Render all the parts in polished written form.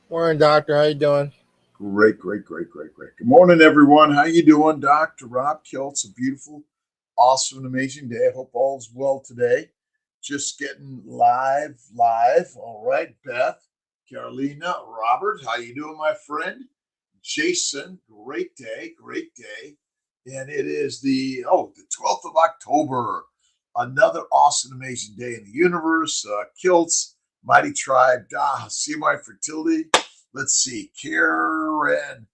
Morning, doctor. How you doing? Great, great, great, great, great. Good morning, everyone. How you doing, Dr. Rob Kiltz? A beautiful, awesome, and amazing day. I hope all's well today. Just getting live. All right, Beth, Carolina, Robert, how you doing, my friend? Jason, great day. And it is the 12th of October. Another awesome, amazing day in the universe. Kiltz, Mighty Tribe, see my fertility. Let's see, Karen,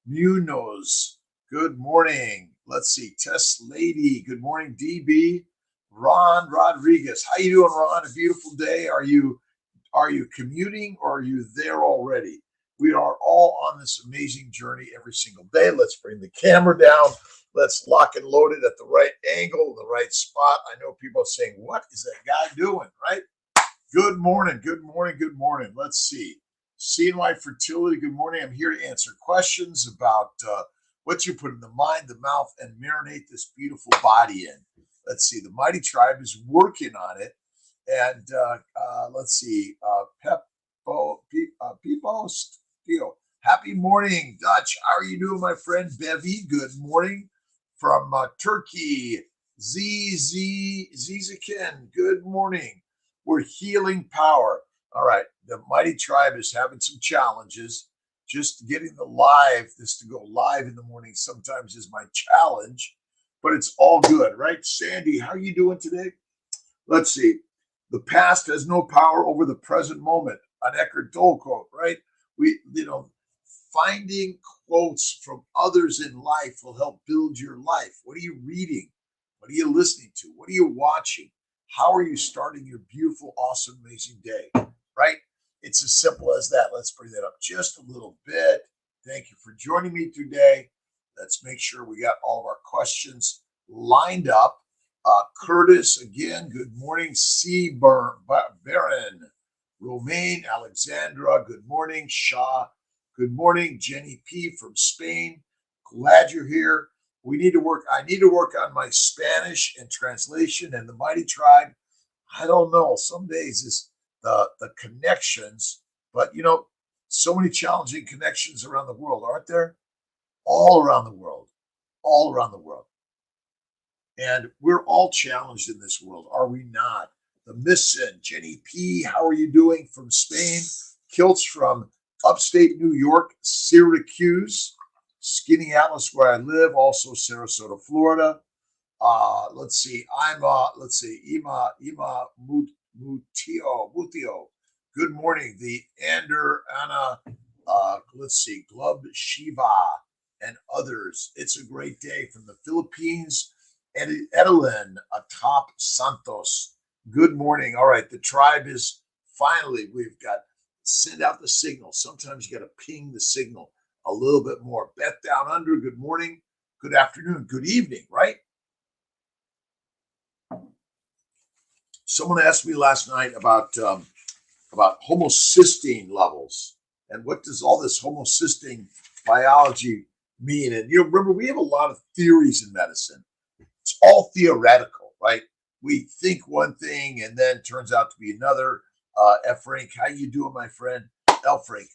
Munoz. Good morning. Let's see, Tess Lady. Good morning, DB. Ron Rodriguez. How you doing, Ron? A beautiful day. Are you commuting or are you there already? We are all on this amazing journey every single day. Let's bring the camera down. Let's lock and load it at the right angle, the right spot. I know people are saying, what is that guy doing? Right? Good morning. Good morning. Good morning. Let's see. Seeing my fertility. Good morning. I'm here to answer questions about what you put in the mind, the mouth, and marinate this beautiful body in. Let's see. The Mighty Tribe is working on it. And let's see. Peepo Steel. Happy morning, Dutch. How are you doing, my friend Bevy? Good morning from Turkey. Zizakin. Good morning. We're healing power. All right. The Mighty Tribe is having some challenges. Just getting this to go live in the morning sometimes is my challenge, but it's all good, right? Sandy, how are you doing today? Let's see. The past has no power over the present moment. An Eckhart Tolle quote, right? Finding quotes from others in life will help build your life. What are you reading? What are you listening to? What are you watching? How are you starting your beautiful, awesome, amazing day? Right? It's as simple as that. Let's bring that up just a little bit. Thank you for joining me today. Let's make sure we got all of our questions lined up. Curtis, again, good morning. Baron, Romaine, Alexandra, good morning. Shaw, good morning. Jenny P. from Spain, glad you're here. I need to work on my Spanish and translation and the Mighty Tribe. I don't know. Some days is the connections, but so many challenging connections around the world, aren't there? All around the world, all around the world. And we're all challenged in this world, are we not? The Missin, Jenny P., how are you doing from Spain? Kiltz from upstate New York, Syracuse, Skinny Atlas, where I live, also Sarasota, Florida. Let's see, Ima Mutio. Good morning. The Anna, let's see, Glub Shiva and others. It's a great day from the Philippines. Edelin atop Santos. Good morning. All right, the tribe is finally, we've got send out the signal. Sometimes you got to ping the signal a little bit more. Beth Down Under, good morning, good afternoon, good evening, right? Someone asked me last night about homocysteine levels and what does all this homocysteine biology mean. And remember, we have a lot of theories in medicine. It's all theoretical, right? We think one thing and then turns out to be another. F. Frank, how you doing, my friend? L. Frank,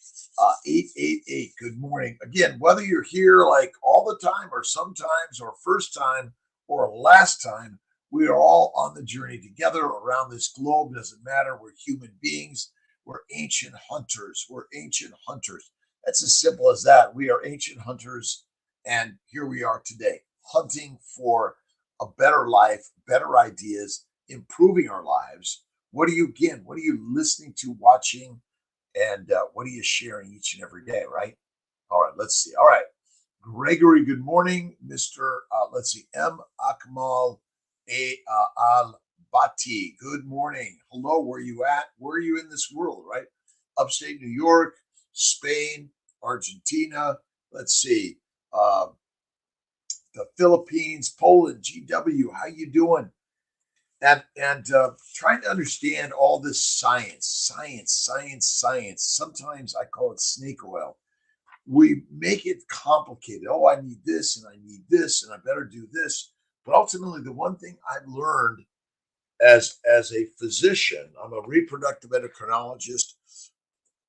888. Good morning. Again, whether you're here like all the time or sometimes or first time or last time, we are all on the journey together around this globe. Doesn't matter. We're human beings. We're ancient hunters. We're ancient hunters. That's as simple as that. We are ancient hunters, and here we are today, hunting for a better life, better ideas, improving our lives. What are you listening to, watching, and what are you sharing each and every day, right? All right, let's see. All right. Gregory, good morning. Mr. Let's see, M. Akmal Al Bati, good morning. Hello, where are you at? Where are you in this world, right? Upstate New York, Spain, Argentina. Let's see. The Philippines, Poland, GW, how you doing? And trying to understand all this science. Sometimes I call it snake oil. We make it complicated. Oh, I need this and I need this and I better do this. But ultimately, the one thing I've learned as a physician, I'm a reproductive endocrinologist,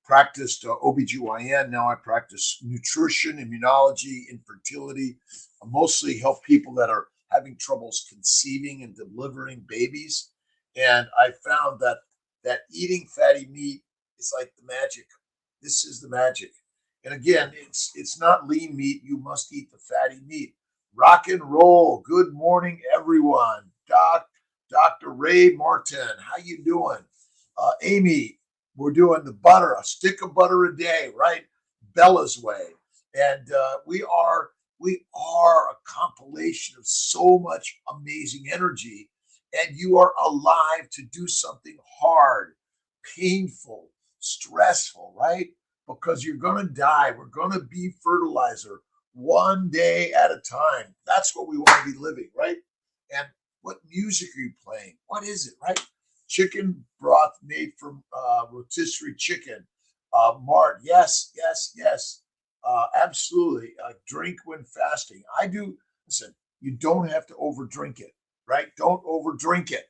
practiced OBGYN. Now I practice nutrition, immunology, infertility. I mostly help people that are having troubles conceiving and delivering babies. And I found that eating fatty meat is like the magic. This is the magic. And again, it's not lean meat. You must eat the fatty meat. Rock and roll. Good morning, everyone. Dr. Ray Martin, how you doing? Amy, we're doing the butter, a stick of butter a day, right? Bella's way. And we are a compilation of so much amazing energy. And you are alive to do something hard, painful, stressful, right? Because you're going to die. We're going to be fertilizer one day at a time. That's what we want to be living, right? And what music are you playing? What is it, right? Chicken broth made from rotisserie chicken. Mart, yes, yes, yes, absolutely. Drink when fasting. I do. Listen, you don't have to overdrink it, right? Don't overdrink it,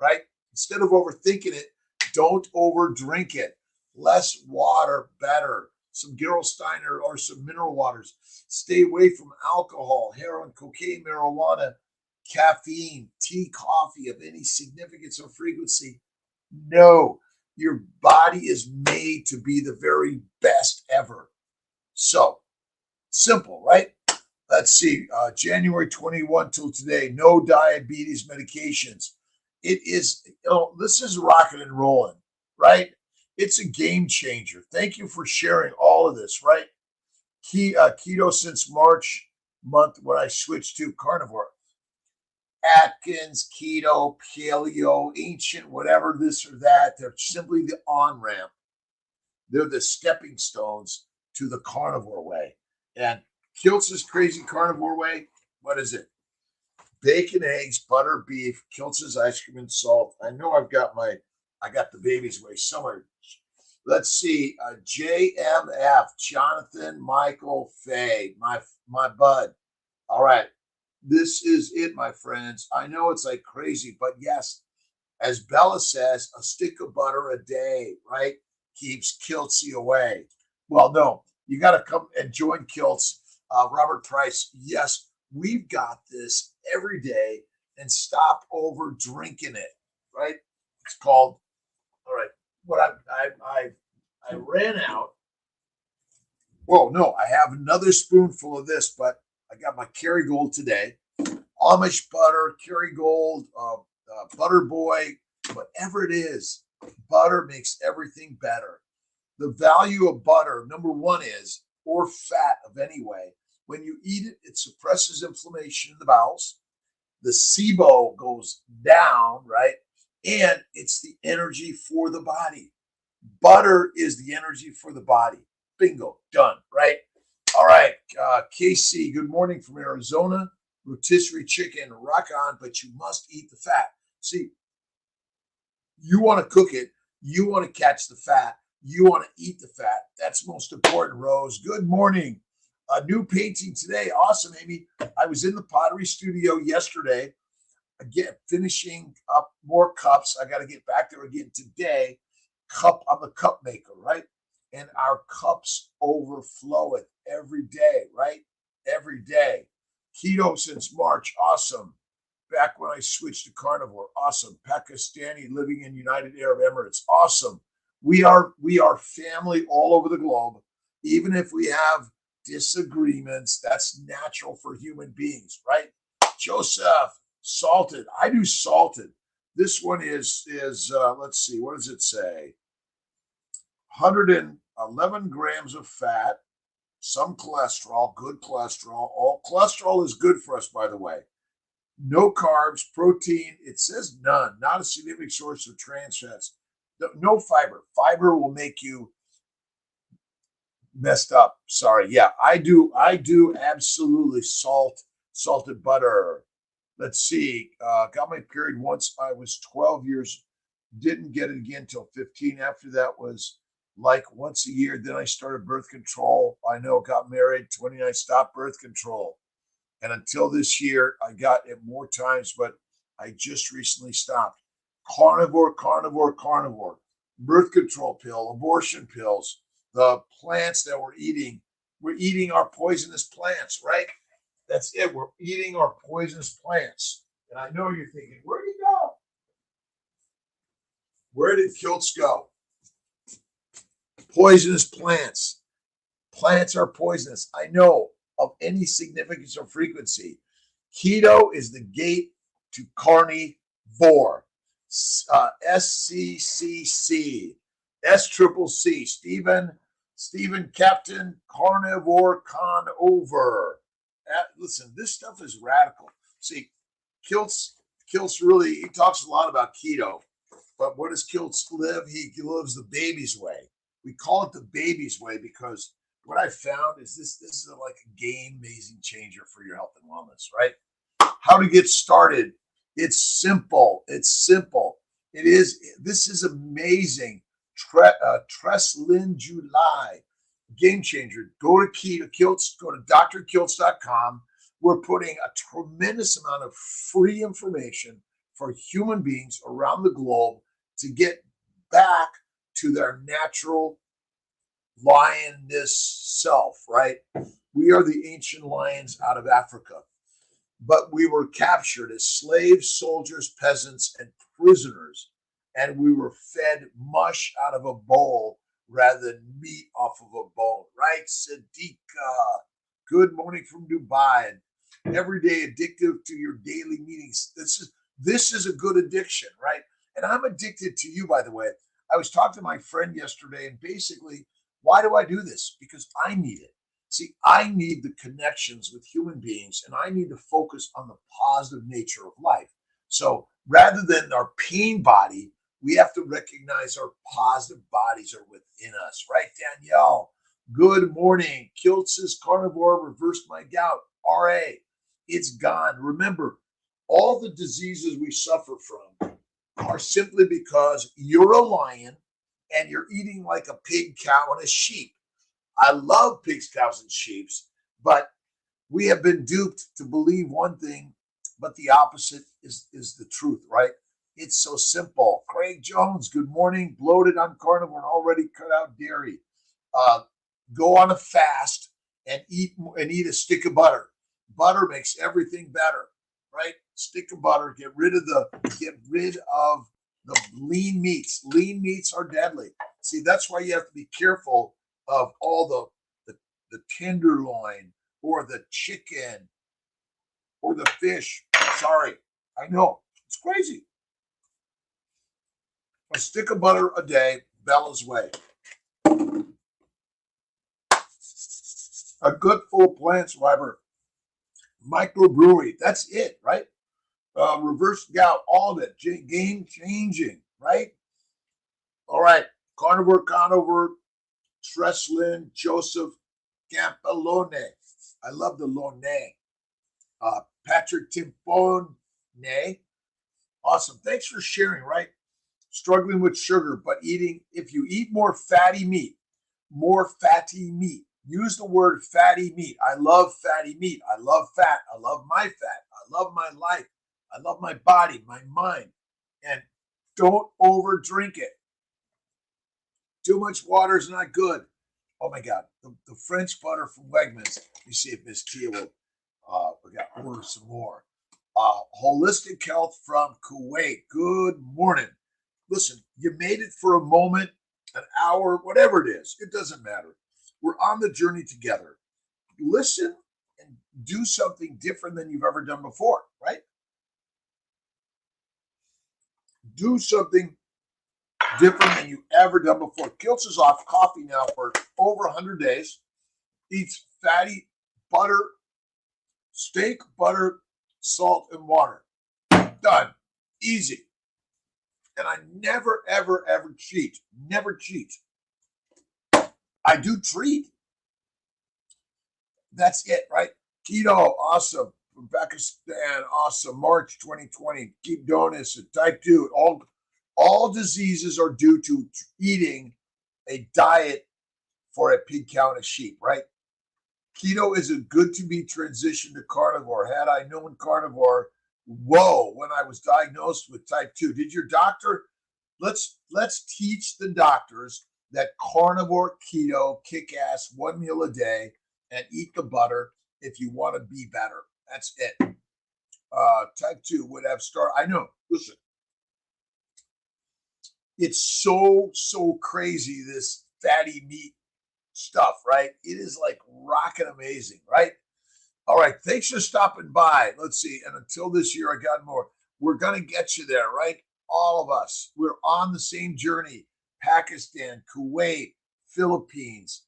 right? Instead of overthinking it, don't overdrink it. Less water, better. Some Gerolsteiner or some mineral waters. Stay away from alcohol, heroin, cocaine, marijuana, caffeine, tea, coffee of any significance or frequency. No, your body is made to be the very best ever. So simple, right? Let's see, January 21 till today, no diabetes medications. It is, this is rocking and rolling, right? It's a game changer. Thank you for sharing all of this, right? Keto since March month when I switched to carnivore. Atkins, keto, paleo, ancient, whatever, this or that. They're simply the on ramp. They're the stepping stones to the carnivore way. And Kiltz's crazy carnivore way, what is it? Bacon, eggs, butter, beef, Kiltz's ice cream and salt. I know I got the baby's way somewhere. Let's see, JMF, Jonathan, Michael, Faye, my bud. All right, this is it, my friends. I know it's like crazy, but yes, as Bella says, a stick of butter a day, right, keeps Kiltzy away. Well, no, you got to come and join Kiltz. Robert Price, yes, we've got this every day and stop over drinking it, right? It's called, all right, what I ran out. Whoa, no, I have another spoonful of this, but I got my Kerrygold today. Amish butter, Kerrygold, Butter Boy, whatever it is, butter makes everything better. The value of butter, number one is, or fat of any way, when you eat it, it suppresses inflammation in the bowels. The SIBO goes down, right? And it's the energy for the body. Butter is the energy for the body. Bingo, done, right? All right, KC, good morning from Arizona. Rotisserie chicken, rock on, but you must eat the fat. See, you want to cook it, you want to catch the fat, you want to eat the fat. That's most important, Rose. Good morning. A new painting today. Awesome, Amy. I was in the pottery studio yesterday, again, finishing up more cups. I got to get back there again today. I'm a cup maker, right? And our cups overflow it every day, right? Every day. Keto since March, awesome. Back when I switched to carnivore, awesome. Pakistani living in United Arab Emirates, awesome. We are family all over the globe. Even if we have disagreements, that's natural for human beings, right? Joseph, salted. I do salted. This one is let's see, what does it say? 111 grams of fat, some cholesterol, good cholesterol. All cholesterol is good for us, by the way. No carbs, protein. It says none, not a significant source of trans fats. No fiber. Fiber will make you messed up. Sorry. Yeah, I do. I do absolutely salted butter. Let's see. Got my period once I was 12 years. Didn't get it again till 15. After that was like once a year. Then I started birth control. I know, got married, 29, stopped birth control. And until this year, I got it more times, but I just recently stopped. Carnivore, carnivore, carnivore. Birth control pill, abortion pills, the plants that we're eating our poisonous plants, right? That's it. We're eating our poisonous plants. And I know you're thinking, where did he go? Where did Kiltz go? Poisonous plants. Plants are poisonous. I know of any significance or frequency. Keto is the gate to carnivore. SCCC, SCCC, Stephen Captain, Carnivore Con Over. Listen, this stuff is radical. See, Kiltz really, he talks a lot about keto, but what does Kiltz live? He lives the baby's way. We call it the baby's way because what I found is this is like a game-amazing changer for your health and wellness, right? How to get started. It's simple. It's simple. It is. This is amazing. Treslin July, game changer. Go to Kiltz. Go to drkiltz.com. We're putting a tremendous amount of free information for human beings around the globe to get back to their natural lioness self, right? We are the ancient lions out of Africa, but we were captured as slaves, soldiers, peasants, and prisoners, and we were fed mush out of a bowl rather than meat off of a bone, right? Sadiqa, good morning from Dubai. And every day addictive to your daily meetings. This is a good addiction, right? And I'm addicted to you, by the way. I was talking to my friend yesterday, and basically, why do I do this? Because I need it. See, I need the connections with human beings, and I need to focus on the positive nature of life. So rather than our pain body, we have to recognize our positive bodies are within us, right, Danielle? Good morning. Kiltz's carnivore reversed my gout. RA, it's gone. Remember, all the diseases we suffer from are simply because you're a lion and you're eating like a pig, cow, and a sheep. I love pigs, cows, and sheep, but we have been duped to believe one thing, but the opposite is the truth, right? It's so simple. Craig Jones, good morning. Bloated on carnivore and already cut out dairy. Go on a fast and eat a stick of butter. Butter makes everything better, right? Stick of butter. Get rid of the lean meats. Lean meats are deadly. See, that's why you have to be careful of all the tenderloin or the chicken or the fish. Sorry, I know it's crazy. A stick of butter a day, Bella's way. A good full plants fiber microbrewery. That's it, right? Reverse gout, all of it. Game changing, right? All right. Carnivore, Treslin, Joseph Campalone. I love the Lone. Patrick Timpone. Awesome. Thanks for sharing, right? Struggling with sugar, but if you eat more fatty meat, use the word fatty meat. I love fatty meat. I love fat. I love my fat. I love my life. I love my body, my mind. And don't over drink it. Too much water is not good. Oh my God. The French butter from Wegmans. Let me see if Miss Kia will order some more. Holistic Health from Kuwait. Good morning. Listen, you made it for a moment, an hour, whatever it is. It doesn't matter. We're on the journey together. Listen and do something different than you've ever done before, right? Do something different than you've ever done before. Kiltz is off coffee now for over 100 days. Eats fatty butter, steak, butter, salt, and water. Done. Easy. And I never, ever, ever cheat. Never cheat. I do treat. That's it, right? Keto, awesome. From Pakistan, awesome. March 2020. Keep doing this. Type 2. All diseases are due to eating a diet for a pig, cow, and a sheep, right? Keto is a good to be transitioned to carnivore. Had I known carnivore Whoa, when I was diagnosed with type 2, did your doctor, let's teach the doctors that carnivore, keto, kick ass, one meal a day, and eat the butter if you want to be better. That's it. Type 2 would have I know, listen, it's so crazy, this fatty meat stuff, right? It is like rocking amazing, right? All right, thanks for stopping by. Let's see, and until this year, I got more. We're gonna get you there, right? All of us, we're on the same journey. Pakistan, Kuwait, Philippines,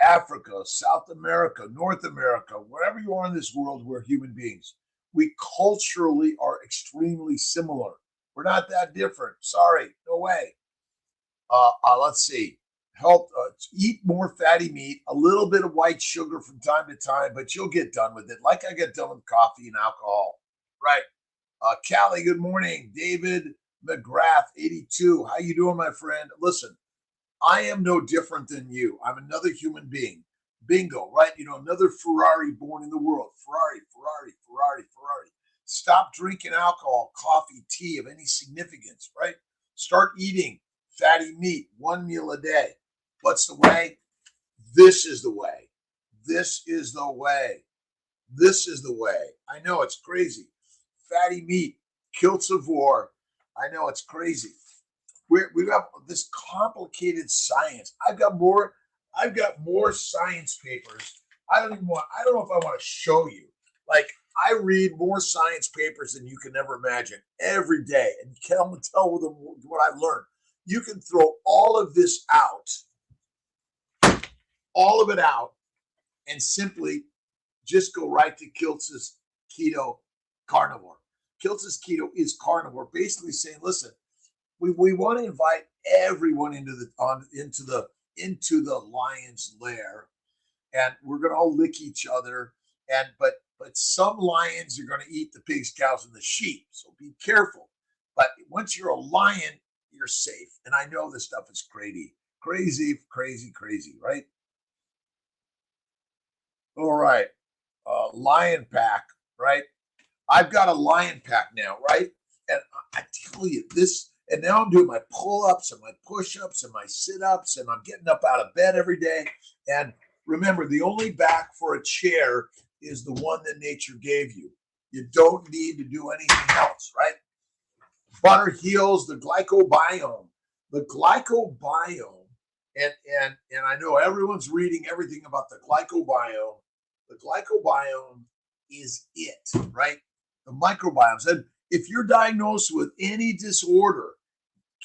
Africa, South America, North America, wherever you are in this world, we're human beings. We culturally are extremely similar. We're not that different. Sorry, no way. Let's see. Help eat more fatty meat, a little bit of white sugar from time to time, but you'll get done with it. Like I get done with coffee and alcohol, right? Callie, good morning. David McGrath, 82. How you doing, my friend? Listen, I am no different than you. I'm another human being. Bingo, right? You know, another Ferrari born in the world. Ferrari, Ferrari, Ferrari, Ferrari. Stop drinking alcohol, coffee, tea of any significance, right? Start eating fatty meat, one meal a day. What's the way? This is the way. This is the way. This is the way. I know it's crazy. Fatty meat, Kiltz of war. I know it's crazy. We have this complicated science. I've got more science papers. I don't know if I want to show you. Like, I read more science papers than you can ever imagine every day, and you can't tell with them what I've learned. You can throw all of this out, all of it out, and simply just go right to Kiltz's keto carnivore. Kiltz's keto is carnivore, basically saying, listen, we want to invite everyone into the lion's lair, and we're going to all lick each other. And but some lions are going to eat the pigs, cows, and the sheep. So be careful. But once you're a lion, you're safe. And I know this stuff is crazy, right? All right, lion pack, right? I've got a lion pack now, right? And I tell you this. And now I'm doing my pull-ups and my push-ups and my sit-ups, and I'm getting up out of bed every day. And remember, the only back for a chair is the one that nature gave you. You don't need to do anything else, right? Butter heals the glycobiome. The glycobiome, and I know everyone's reading everything about the glycobiome. The glycobiome is it, right? The microbiomes. And if you're diagnosed with any disorder,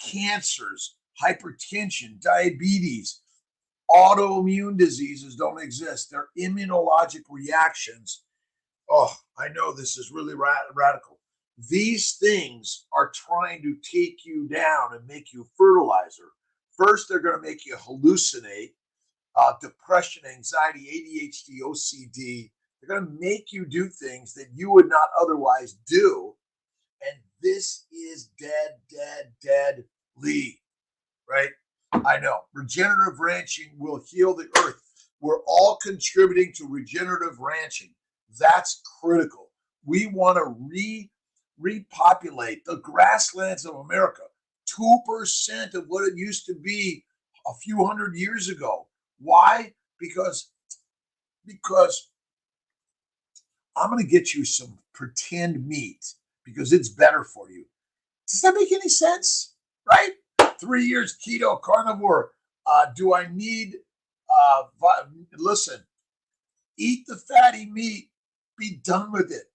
cancers, hypertension, diabetes, autoimmune diseases don't exist. They're immunologic reactions. Oh, I know this is really radical. These things are trying to take you down and make you fertilizer. First, they're going to make you hallucinate, depression, anxiety, ADHD, OCD. They're going to make you do things that you would not otherwise do. And this is deadly, right? I know. Regenerative ranching will heal the earth. We're all contributing to regenerative ranching. That's critical. We want to repopulate the grasslands of America. 2% of what it used to be a few hundred years ago. Why? Because I'm going to get you some pretend meat because it's better for you. Does that make any sense? Right? 3 years keto, carnivore. Do I need, listen, eat the fatty meat, be done with it.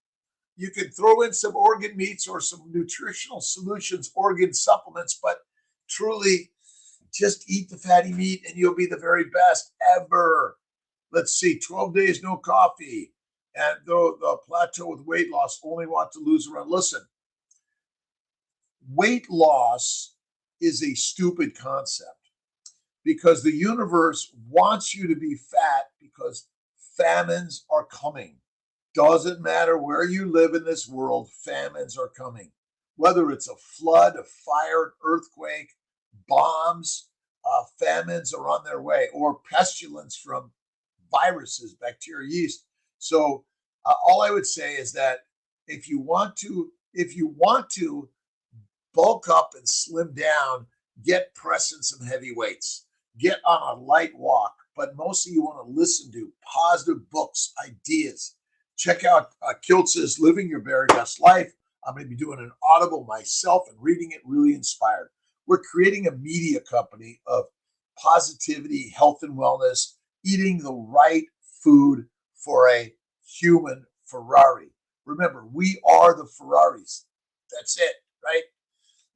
You can throw in some organ meats or some nutritional solutions, organ supplements, but truly just eat the fatty meat and you'll be the very best ever. Let's see, 12 days, no coffee. And though the plateau with weight loss, only want to lose around. Listen, weight loss is a stupid concept because the universe wants you to be fat because famines are coming. Doesn't matter where you live in this world, famines are coming. Whether it's a flood, a fire, an earthquake, bombs, famines are on their way, or pestilence from viruses, bacteria, yeast. So all I would say is that If you want to bulk up and slim down, get pressing some heavy weights, get on a light walk, but mostly you want to listen to positive books, ideas. Check out Kiltz's Living Your Very Best Life. I'm going to be doing an audible myself and reading it, really inspired. We're creating a media company of positivity, health, and wellness, eating the right food for a human Ferrari. Remember, we are the Ferraris. That's it, right?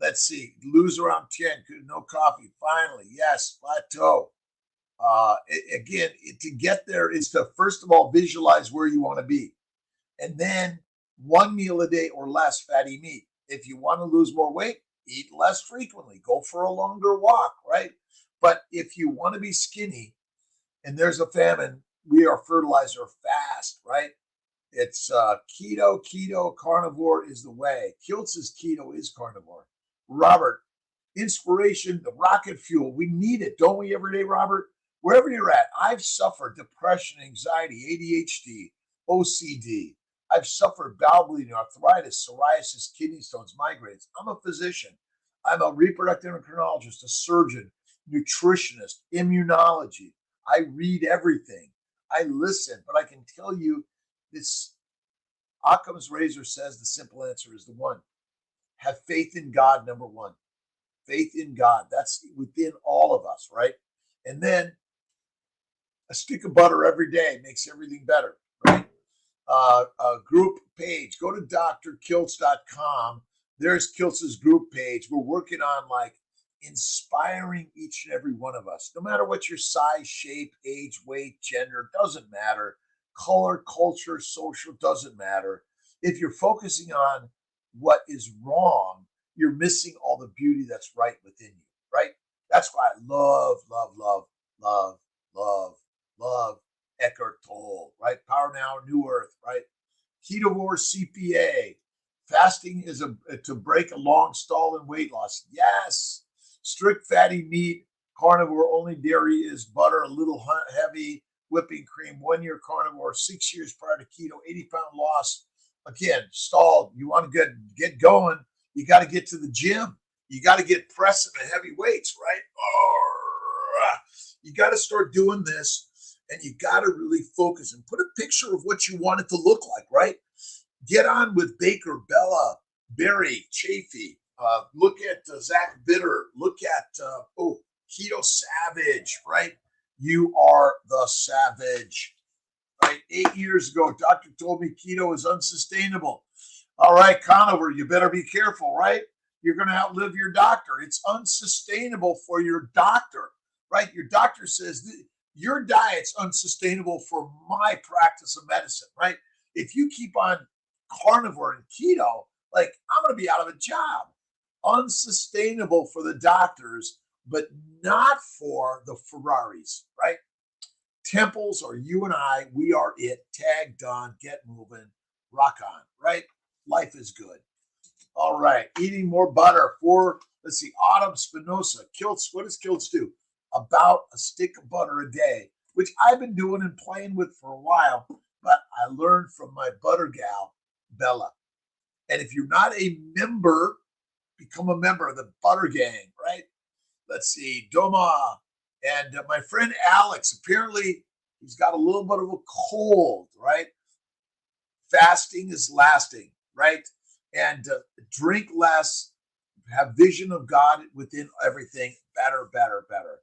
Let's see, lose around 10, no coffee. Finally, yes, plateau. Again, to get there is to first of all visualize where you want to be, and then one meal a day or less fatty meat. If you want to lose more weight, eat less frequently. Go for a longer walk, right? But if you want to be skinny and there's a famine, we are fertilizer fast, right? It's keto, carnivore is the way. Kiltz's keto is carnivore. Robert, inspiration, the rocket fuel. We need it, don't we, every day, Robert? Wherever you're at, I've suffered depression, anxiety, ADHD, OCD. I've suffered bowel bleeding, arthritis, psoriasis, kidney stones, migraines. I'm a physician. I'm a reproductive endocrinologist, a surgeon, nutritionist, immunology. I read everything. I listen, but I can tell you this Occam's razor says the simple answer is the one. Have faith in God, number one. Faith in God. That's within all of us, right? And then a stick of butter every day makes everything better, right? A group page. Go to drkiltz.com. There's Kiltz's group page. We're working on like inspiring each and every one of us, no matter what your size, shape, age, weight, gender, doesn't matter. Color, culture, social, doesn't matter. If you're focusing on what is wrong, you're missing all the beauty that's right within you, right? That's why I love Eckhart Tolle, right? Power Now, New Earth, right? Ketovore CPA. Fasting is to break a long stall in weight loss. Yes. Strict fatty meat, carnivore, only dairy is butter, a little heavy, whipping cream, 1 year carnivore, 6 years prior to keto, 80-pound loss. Again, stalled. You want to get going, you got to get to the gym. You got to get pressing the heavy weights, right? You got to start doing this, and you got to really focus and put a picture of what you want it to look like, right? Get on with Baker, Bella, Barry, Chafee. Look at Zach Bitter. Look at Keto Savage, right? You are the savage, right? 8 years ago, doctor told me keto is unsustainable. All right, Conover, you better be careful, right? You're going to outlive your doctor. It's unsustainable for your doctor, right? Your doctor says your diet's unsustainable for my practice of medicine, right? If you keep on carnivore and keto, like I'm going to be out of a job. Unsustainable for the doctors, but not for the Ferraris, right? Temples are you and I. We are it. Tag done. Get moving. Rock on, right? Life is good. All right. Eating more butter let's see, Autumn Spinoza. Kiltz, what does Kiltz do? About a stick of butter a day, which I've been doing and playing with for a while, but I learned from my butter gal, Bella. And if you're not a member, become a member of the Butter Gang, right? Let's see, Doma. And my friend Alex, apparently he's got a little bit of a cold, right? Fasting is lasting, right? And drink less, have vision of God within everything. Better.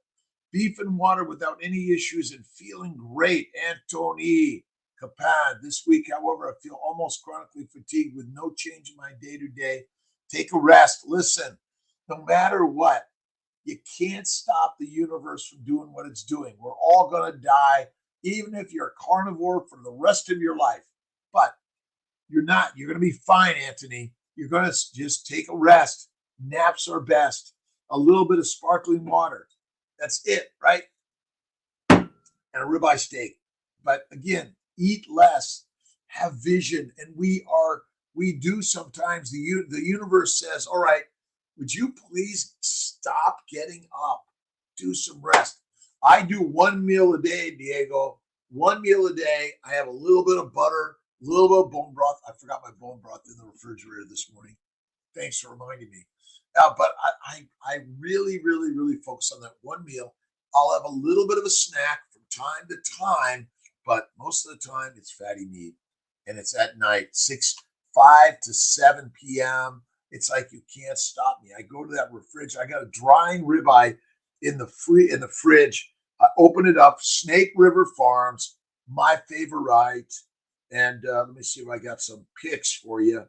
Beef and water without any issues and feeling great. Antony Capan. This week, however, I feel almost chronically fatigued with no change in my day-to-day. Take a rest. Listen, no matter what, you can't stop the universe from doing what it's doing. We're all going to die, even if you're a carnivore for the rest of your life. But you're not. You're going to be fine, Anthony. You're going to just take a rest. Naps are best. A little bit of sparkling water. That's it, right? And a ribeye steak. But again, eat less, have vision. And we do sometimes, the universe says, all right, would you please stop getting up? Do some rest. I do one meal a day, Diego. One meal a day. I have a little bit of butter A little bit of bone broth. I forgot my bone broth in the refrigerator this morning. Thanks for reminding me. But I really, really, really focus on that one meal. I'll have a little bit of a snack from time to time, but most of the time it's fatty meat, and it's at night, 5 to 7 p.m. It's like you can't stop me. I go to that refrigerator. I got a drying ribeye in the fridge. I open it up. Snake River Farms, my favorite. And let me see if I got some pics for you.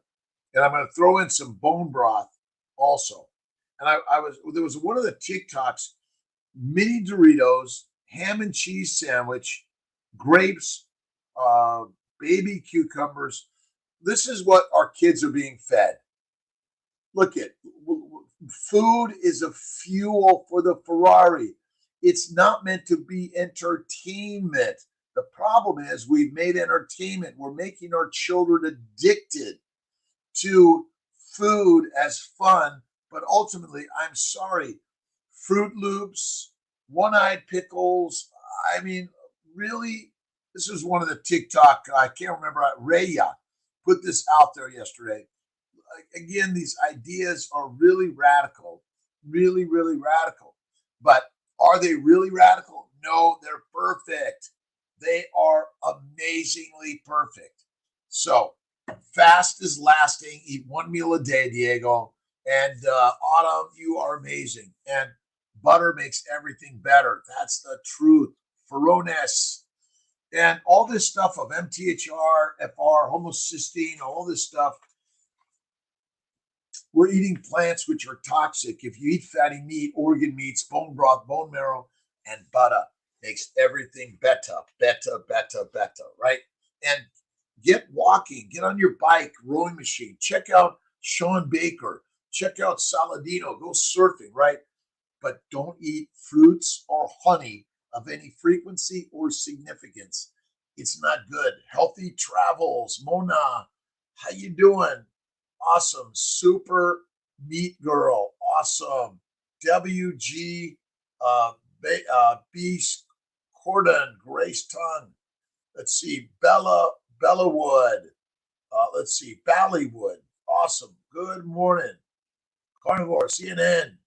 And I'm going to throw in some bone broth also. And there was one of the TikToks, mini Doritos, ham and cheese sandwich, grapes, uh, baby cucumbers. This is what our kids are being fed. Look at food is a fuel for the Ferrari. It's not meant to be entertainment. The problem is we've made entertainment. We're making our children addicted to food as fun, but ultimately, I'm sorry, Fruit Loops, one-eyed pickles. I mean, really, this was one of the TikTok. I can't remember. Raya put this out there yesterday. Again, these ideas are really radical, really, really radical. But are they really radical? No, they're perfect. They are amazingly perfect. So fast is lasting. Eat one meal a day, Diego. And Autumn, you are amazing. And butter makes everything better. That's the truth. Ferones and all this stuff of MTHR, FR, homocysteine, all this stuff. We're eating plants which are toxic. If you eat fatty meat, organ meats, bone broth, bone marrow, and butter, makes everything better, better, better, better, right? And get walking, get on your bike, rowing machine. Check out Sean Baker. Check out Saladino. Go surfing, right? But don't eat fruits or honey of any frequency or significance. It's not good. Healthy travels. Mona, how you doing? Awesome. Super meat girl. Awesome. WG Beast Cordon, Grace Ton. Let's see. Bella Wood. Let's see. Ballywood. Awesome. Good morning. Carnivore, CNN.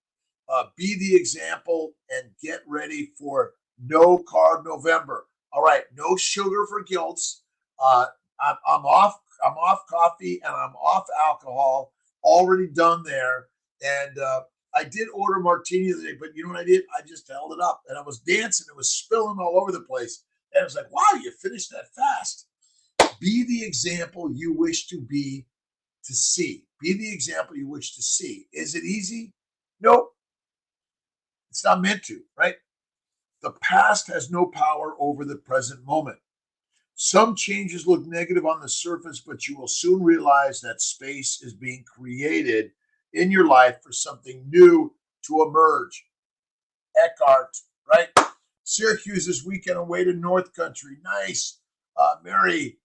Be the example and get ready for no carb November. All right, no sugar for Kiltz. I'm off. I'm off coffee and I'm off alcohol. Already done there. And I did order martini today, but you know what I did? I just held it up and I was dancing. It was spilling all over the place. And I was like, wow, you finished that fast. Be the example you wish to be to see. Be the example you wish to see. Is it easy? Nope. It's not meant to, right? The past has no power over the present moment. Some changes look negative on the surface, but you will soon realize that space is being created in your life for something new to emerge. Eckhart, right? Syracuse this weekend away to North Country. Nice. Mary,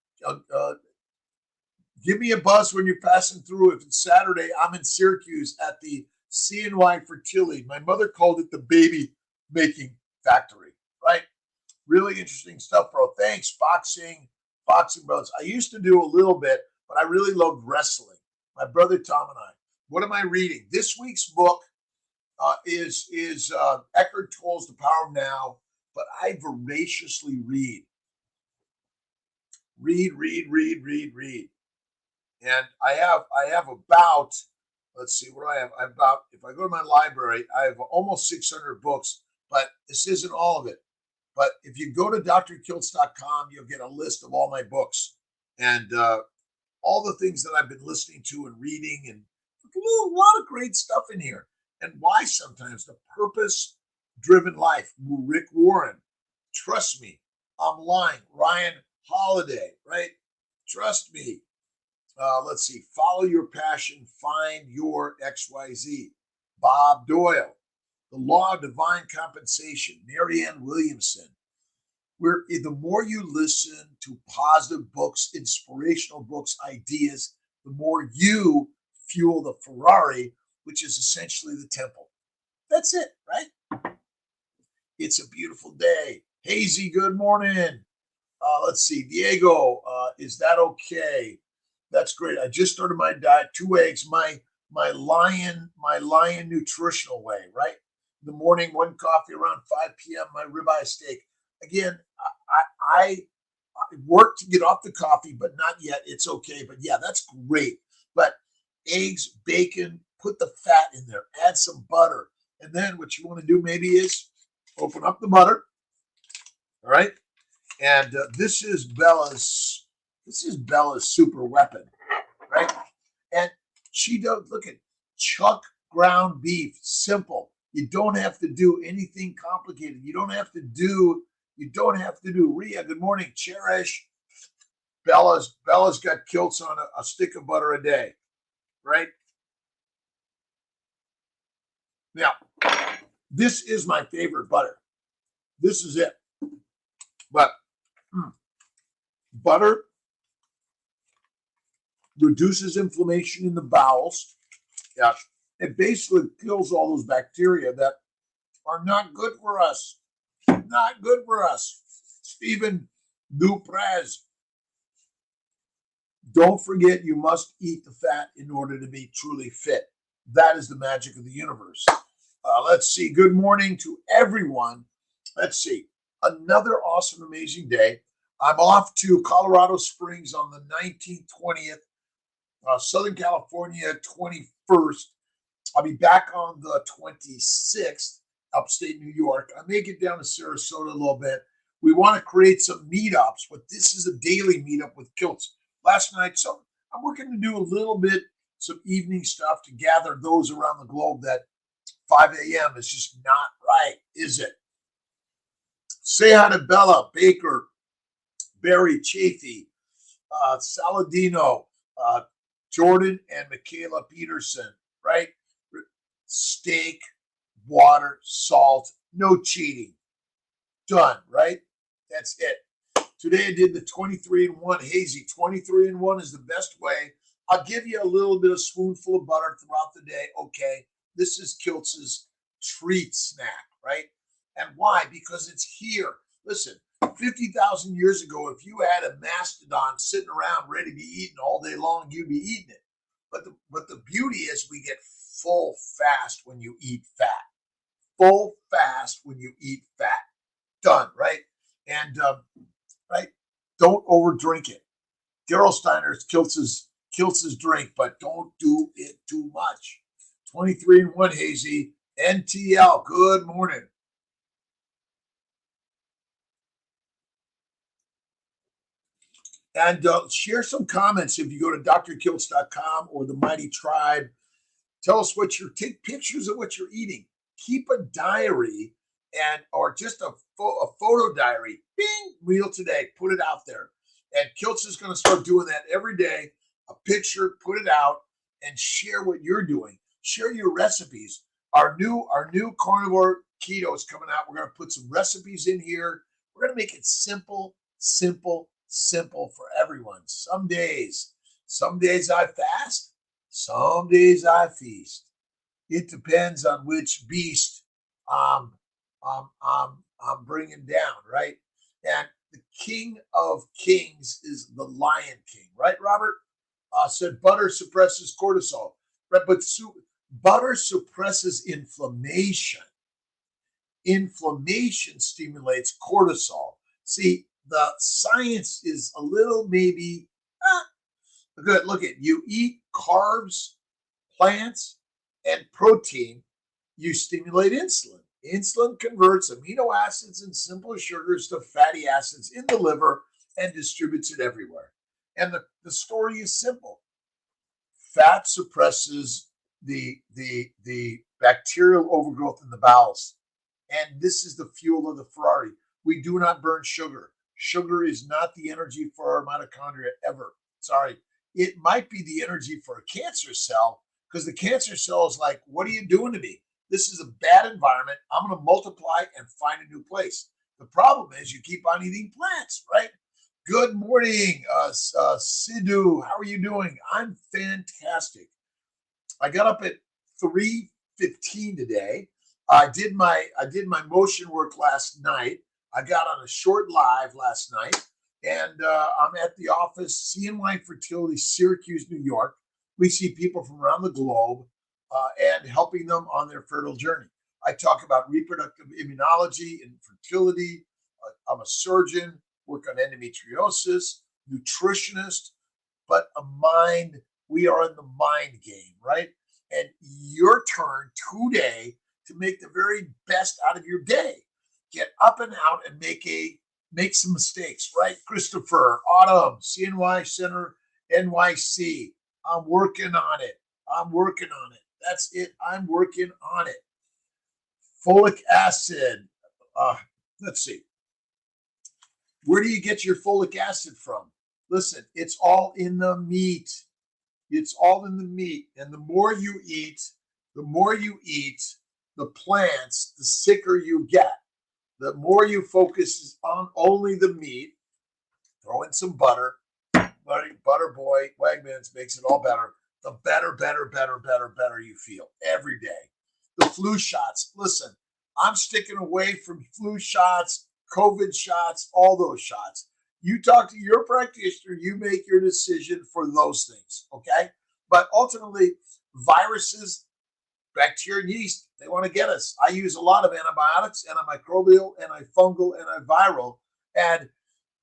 give me a buzz when you're passing through. If it's Saturday, I'm in Syracuse at the CNY Fertility. My mother called it the baby making factory, right? Really interesting stuff, bro. Thanks. Boxing brothers. I used to do a little bit, but I really loved wrestling. My brother Tom and I. What am I reading? This week's book is Eckhart Tolle's The Power of Now, but I voraciously read. Read. And I have about, let's see, what do I have? About, if I go to my library, I have almost 600 books, but this isn't all of it. But if you go to drkiltz.com, you'll get a list of all my books and all the things that I've been listening to and reading, and a lot of great stuff in here. And why sometimes the purpose-driven life. Rick Warren, trust me, I'm lying. Ryan Holiday, right? Trust me. Let's see. Follow your passion. Find your XYZ. Bob Doyle. The Law of Divine Compensation. Marianne Williamson. Where the more you listen to positive books, inspirational books, ideas, the more you fuel the Ferrari, which is essentially the temple. That's it, right? It's a beautiful day. Hazy, good morning. Let's see, Diego, is that okay? That's great. I just started my diet, 2 eggs, my lion nutritional way, right? In the morning, one coffee around 5 p.m., my ribeye steak. Again, I work to get off the coffee, but not yet. It's okay. But yeah, that's great. But eggs, bacon, put the fat in there, add some butter. And then what you want to do maybe is open up the butter. All right. And this is Bella's super weapon, right? And she does look at chuck ground beef, simple. You don't have to do anything complicated. You don't have to do Rhea. Good morning, Cherish. Bella's got Kiltz on a stick of butter a day, right? Now, this is my favorite butter. This is it. But butter reduces inflammation in the bowels. Yeah. It basically kills all those bacteria that are not good for us. Not good for us. Stephen Duprez. Don't forget you must eat the fat in order to be truly fit. That is the magic of the universe. Let's see. Good morning to everyone. Let's see. Another awesome, amazing day. I'm off to Colorado Springs on the 19th, 20th, Southern California 21st. I'll be back on the 26th, upstate New York. I may get down to Sarasota a little bit. We want to create some meetups, but this is a daily meetup with Kiltz. Last night, so I'm working to do a little bit, some evening stuff to gather those around the globe that 5 a.m. is just not right, is it? Say hi to Bella, Baker, Barry, Chafee, Saladino, Jordan, and Michaela Peterson, right? Steak, water, salt, no cheating. Done, right? That's it. Today I did the 23-in-1 hazy. 23-in-1 is the best way. I'll give you a little bit of spoonful of butter throughout the day. Okay, this is Kiltz's treat snack, right? And why? Because it's here. Listen, 50,000 years ago, if you had a mastodon sitting around ready to be eaten all day long, you'd be eating it. But the beauty is we get full fast when you eat fat. Full fast when you eat fat. Done, right? And right, don't overdrink it. Gerolsteiner's Kiltz's drink, but don't do it too much. 23-in-1 hazy. NTL, good morning. And share some comments if you go to drkiltz.com or the Mighty Tribe. Tell us take pictures of what you're eating. Keep a diary or just a photo diary. Bing, meal today. Put it out there. And Kiltz is going to start doing that every day. A picture, put it out, and share what you're doing. Share your recipes. Our new carnivore keto is coming out. We're going to put some recipes in here. We're going to make it simple for everyone. Some days I fast. Some days I feast. It depends on which beast I'm bringing down, right? And the King of Kings is the Lion King, right, Robert? Said butter suppresses cortisol, right? But butter suppresses inflammation. Inflammation stimulates cortisol. See, the science is a little maybe good. Look at you eat carbs, plants, and protein. You stimulate insulin. Insulin converts amino acids and simple sugars to fatty acids in the liver and distributes it everywhere. And the story is simple. Fat suppresses the bacterial overgrowth in the bowels. And this is the fuel of the Ferrari. We do not burn sugar. Sugar is not the energy for our mitochondria ever. Sorry. It might be the energy for a cancer cell because the cancer cell is like, what are you doing to me? This is a bad environment. I'm going to multiply and find a new place. The problem is you keep on eating plants, right? Good morning, Sidhu. How are you doing? I'm fantastic. I got up at 3:15 today. I did my motion work last night. I got on a short live last night. And I'm at the office, CNY Fertility, Syracuse, New York. We see people from around the globe and helping them on their fertile journey. I talk about reproductive immunology and fertility. I'm a surgeon, work on endometriosis, nutritionist, but a mind, we are in the mind game, right? And your turn today to make the very best out of your day. Get up and out and make some mistakes, right? Christopher, Autumn, CNY Center, NYC. I'm working on it. I'm working on it. That's it. I'm working on it. Folic acid. Uh, let's see. Where do you get your folic acid from? Listen, it's all in the meat. It's all in the meat. And the more you eat, the plants, the sicker you get. The more you focus on only the meat, throw in some butter. Butter boy, Wegmans makes it all better. The better you feel every day. The flu shots. Listen, I'm sticking away from flu shots, COVID shots, all those shots. You talk to your practitioner, you make your decision for those things, okay? But ultimately, viruses, bacteria, and yeast, they want to get us. I use a lot of antibiotics, antimicrobial, antifungal, antiviral, and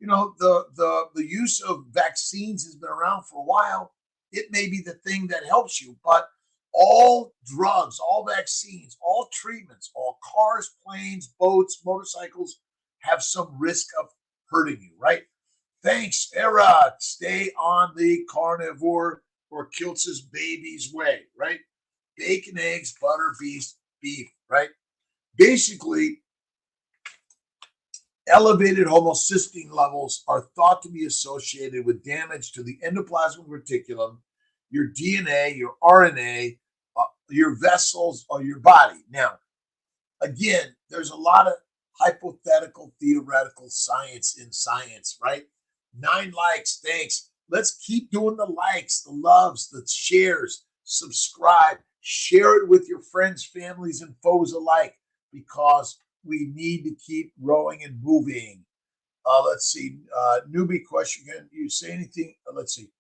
you know the use of vaccines has been around for a while. It may be the thing that helps you, but all drugs, all vaccines, all treatments, all cars, planes, boats, motorcycles have some risk of hurting you, right? Thanks, Era. Stay on the carnivore or Kiltz's baby's way, right? Bacon, eggs, butter, beef, right? Basically, elevated homocysteine levels are thought to be associated with damage to the endoplasmic reticulum, your DNA, your RNA, your vessels, or your body. Now, again, there's a lot of hypothetical, theoretical science in science, right? 9 likes, thanks. Let's keep doing the likes, the loves, the shares, subscribe, share it with your friends, families, and foes alike because we need to keep growing and moving. Let's see. Newbie question. Can you say anything? Let's see.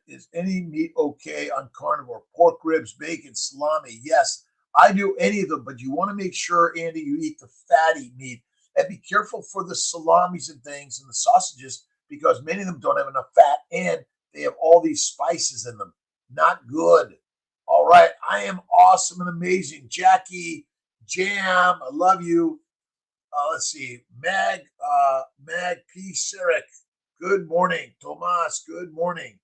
Is any meat okay on carnivore? Pork ribs, bacon, salami? Yes, I do any of them, but you want to make sure, Andy, you eat the fatty meat and be careful for the salamis and things and the sausages because many of them don't have enough fat and they have all these spices in them. Not good. All right, I am awesome and amazing, Jackie Jam. I love you. Let's see, Mag P. Sarek. Good morning, Tomas. Good morning.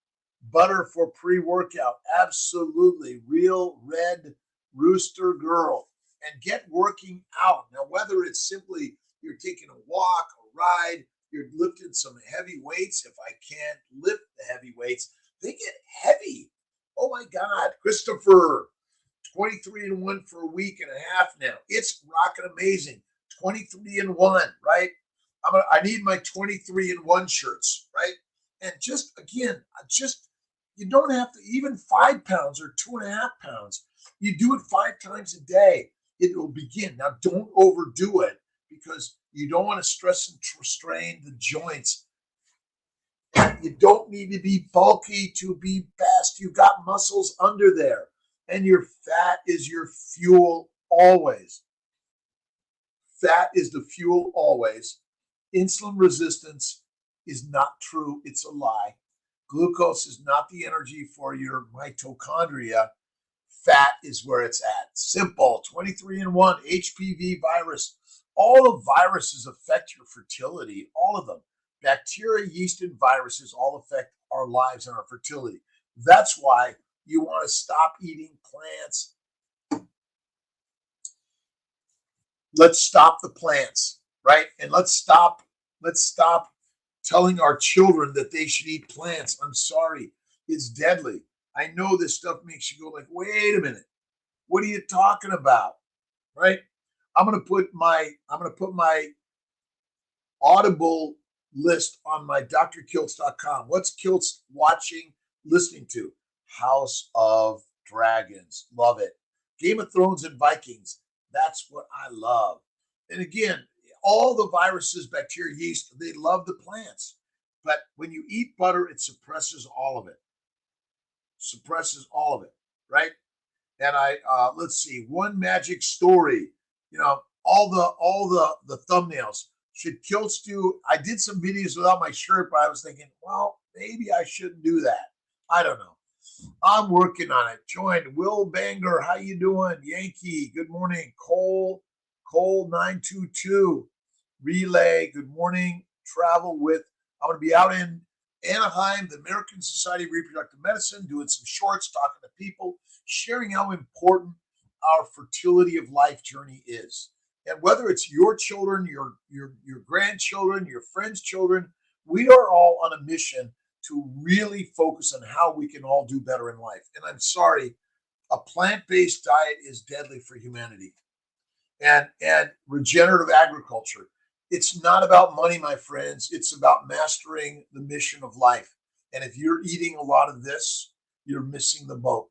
Butter for pre-workout. Absolutely. Real red rooster girl. And get working out. Now, whether it's simply you're taking a walk, a ride, you're lifting some heavy weights. If I can't lift the heavy weights, they get heavy. Oh my God. Christopher, 23 and 1 for a week and a half now. It's rocking amazing. 23 and 1, right? I need my 23 and 1 shirts, right? And just again, you don't have to even 5 pounds or 2.5 pounds. You do it 5 times a day. It will begin. Now, don't overdo it because you don't want to stress and strain the joints. You don't need to be bulky to be best. You got muscles under there, and your fat is your fuel always. Fat is the fuel always. Insulin resistance is not true. It's a lie. Glucose is not the energy for your mitochondria. Fat is where it's at. Simple. 23 and 1. HPV virus. All of viruses affect your fertility. All of them. Bacteria, yeast, and viruses all affect our lives and our fertility. That's why you want to stop eating plants. Let's stop the plants, right? And let's stop telling our children that they should eat plants. I'm sorry. It's deadly. I know this stuff makes you go like, wait a minute. What are you talking about? Right? I'm gonna put my Audible list on my drkiltz.com. What's Kiltz watching, listening to? House of Dragons. Love it. Game of Thrones and Vikings. That's what I love. And again, all the viruses, bacteria, yeast, they love the plants. But when you eat butter, it suppresses all of it. Suppresses all of it, right? And let's see, one magic story. All the thumbnails. Should Kiltz do? I did some videos without my shirt, but I was thinking, well, maybe I shouldn't do that. I don't know. I'm working on it. Joined Will Banger. How you doing? Yankee. Good morning. Cole 922. Relay. Good morning. Travel with. I'm going to be out in Anaheim, the American Society of Reproductive Medicine, doing some shorts, talking to people, sharing how important our fertility of life journey is. And whether it's your children, your grandchildren, your friends' children, we are all on a mission to really focus on how we can all do better in life. And I'm sorry, a plant-based diet is deadly for humanity. And regenerative agriculture. It's not about money, my friends. It's about mastering the mission of life. And if you're eating a lot of this, you're missing the boat.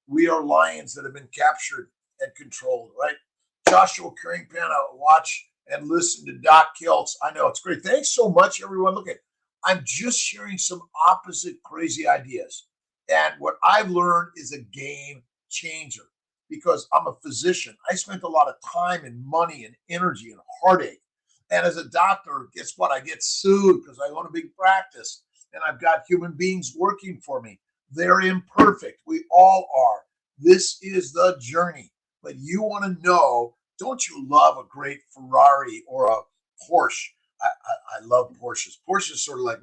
We are lions that have been captured and controlled, right? Joshua Carringpana, watch and listen to Dr.Kiltz. I know it's great. Thanks so much, everyone. Look at, I'm just sharing some opposite crazy ideas. And what I've learned is a game changer because I'm a physician. I spent a lot of time and money and energy and heartache. And as a doctor, guess what? I get sued because I own a big practice and I've got human beings working for me. They're imperfect. We all are. This is the journey. But you want to know, don't you love a great Ferrari or a Porsche? I love Porsches. Porsche is sort of like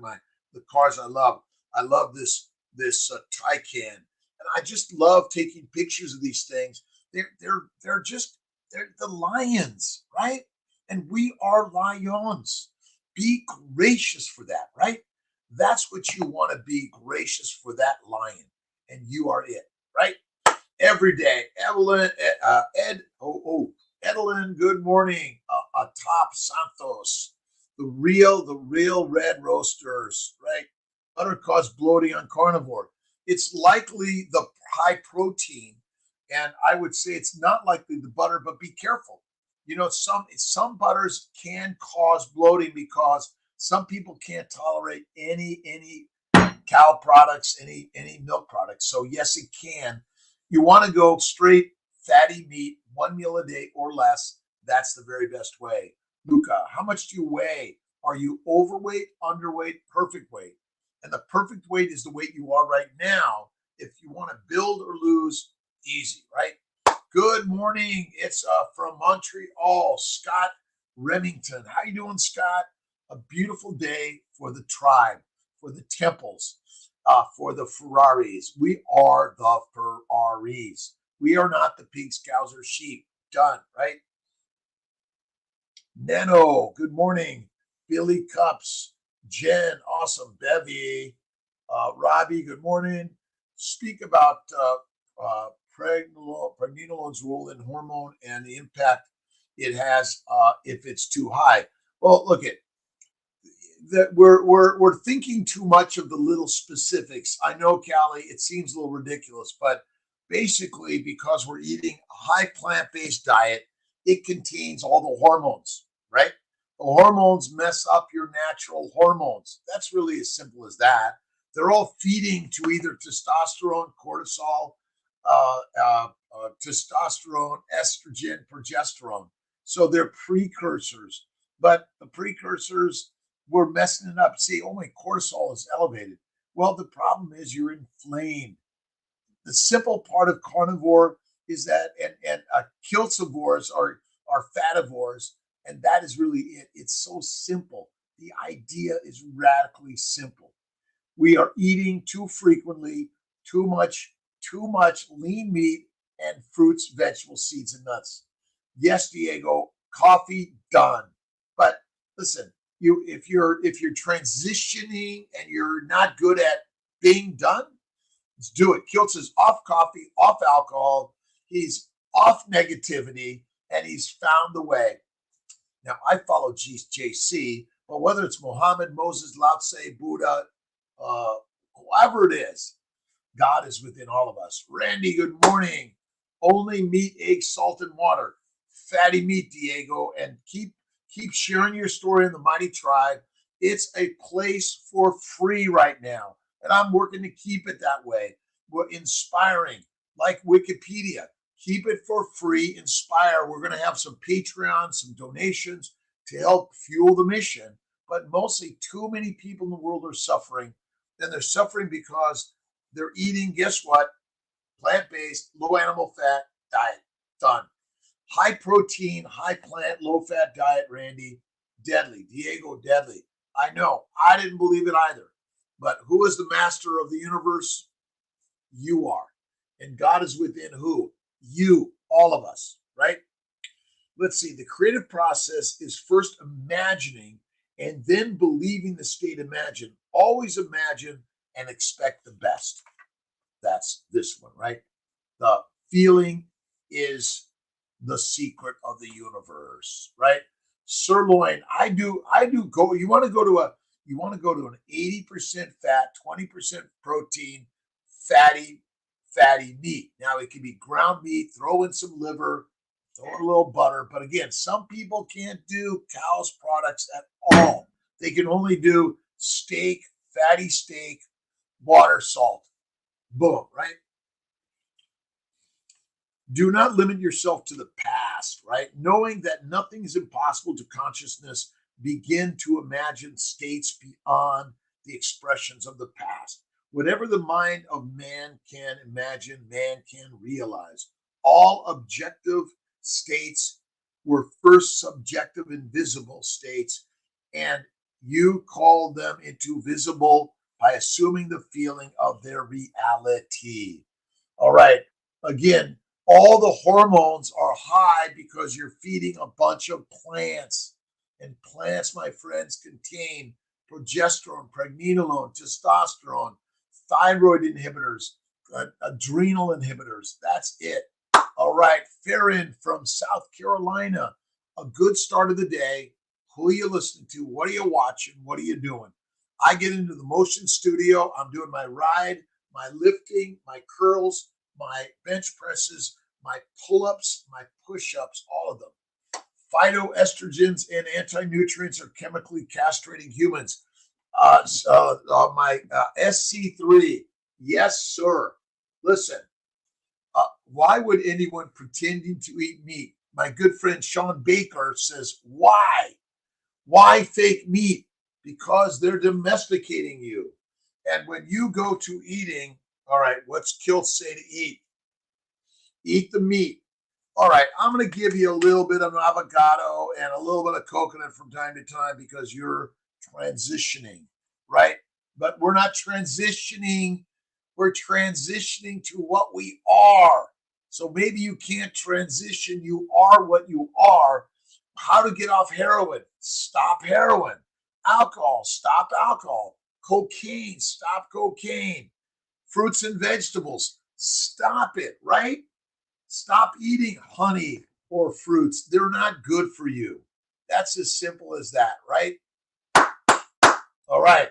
the cars I love. I love this Taycan, and I just love taking pictures of these things. They're the lions, right? And we are lions. Be gracious for that, right? That's what you want to be, gracious for that lion, and you are it, right? Every day, Evelyn, Edelyn, good morning. Top Santos, the real red roasters, right? Butter causes bloating on carnivore. It's likely the high protein, and I would say it's not likely the butter, but be careful. Some butters can cause bloating because some people can't tolerate any cow products, any milk products. So yes, it can. You want to go straight fatty meat, 1 meal a day or less. That's the very best way. Luca, how much do you weigh? Are you overweight, underweight, perfect weight? And the perfect weight is the weight you are right now. If you want to build or lose, easy, right? Good morning. It's from Montreal, Scott Remington. How you doing, Scott? A beautiful day for the tribe, for the temples, for the Ferraris. We are the Ferraris. We are not the pigs, cows, or sheep. Done, right? Neno, good morning. Billy Cups, Jen, awesome. Bevy, Robbie, good morning. Speak about pregnenolone's role in hormone and the impact it has if it's too high. Well, look at that. We're thinking too much of the little specifics. I know, Callie, it seems a little ridiculous, but basically, because we're eating a high plant-based diet, it contains all the hormones, right? The hormones mess up your natural hormones. That's really as simple as that. They're all feeding to either testosterone, cortisol, testosterone, estrogen, progesterone. So they're precursors, but the precursors were messing it up. See, only cortisol is elevated. Well, the problem is you're inflamed. The simple part of carnivore is that, and kiltsivores are fativores, and that is really it. It's so simple. The idea is radically simple. We are eating too frequently, too much lean meat and fruits, vegetables, seeds, and nuts. Yes, Diego, coffee done. But listen, if you're transitioning and you're not good at being done, let's do it. Kiltz is off coffee, off alcohol. He's off negativity, and he's found the way. Now, I follow JC, but whether it's Muhammad, Moses, Lao Tse, Buddha, whoever it is, God is within all of us. Randy, good morning. Only meat, eggs, salt, and water. Fatty meat, Diego, and keep Keep sharing your story in the Mighty Tribe. It's a place for free right now, and I'm working to keep it that way. We're inspiring, like Wikipedia. Keep it for free. Inspire. We're going to have some Patreon, some donations to help fuel the mission. But mostly, too many people in the world are suffering, and they're suffering because they're eating, guess what? Plant-based, low animal fat diet. Done. High protein, high plant, low fat diet, Randy. Deadly. Diego, deadly. I know. I didn't believe it either. But who is the master of the universe? You are. And God is within who? You, all of us, right? Let's see. The creative process is first imagining and then believing the state imagined. Always imagine and expect the best. That's this one, right? The feeling is the secret of the universe, right? Sirloin, I do go. You want to go to an 80% fat, 20% protein, fatty meat. Now it can be ground meat, throw in some liver, throw in a little butter. But again, some people can't do cow's products at all. They can only do steak, fatty steak, water, salt. Boom, right? Do not limit yourself to the past, right? Knowing that nothing is impossible to consciousness, begin to imagine states beyond the expressions of the past. Whatever the mind of man can imagine, man can realize. All objective states were first subjective and visible states, and you call them into visible by assuming the feeling of their reality. All right. Again, all the hormones are high because you're feeding a bunch of plants. And plants, my friends, contain progesterone, pregnenolone, testosterone, thyroid inhibitors, adrenal inhibitors. That's it. All right. Farron from South Carolina. A good start of the day. Who are you listening to? What are you watching? What are you doing? I get into the motion studio. I'm doing my ride, my lifting, my curls, my bench presses, my pull-ups, my push-ups, all of them. Phytoestrogens and anti-nutrients are chemically castrating humans. My SC3, yes, sir. Listen, why would anyone pretending to eat meat? My good friend Sean Baker says, why? Why fake meat? Because they're domesticating you. And when you go to eating, all right, what's Kiltz say to eat? Eat the meat. All right, I'm going to give you a little bit of avocado and a little bit of coconut from time to time because you're transitioning, right? But we're not transitioning. We're transitioning to what we are. So maybe you can't transition. You are what you are. How to get off heroin? Stop heroin. Alcohol? Stop alcohol. Cocaine? Stop cocaine. Fruits and vegetables? Stop it, right? Stop eating honey or fruits. They're not good for you. That's as simple as that, right? All right.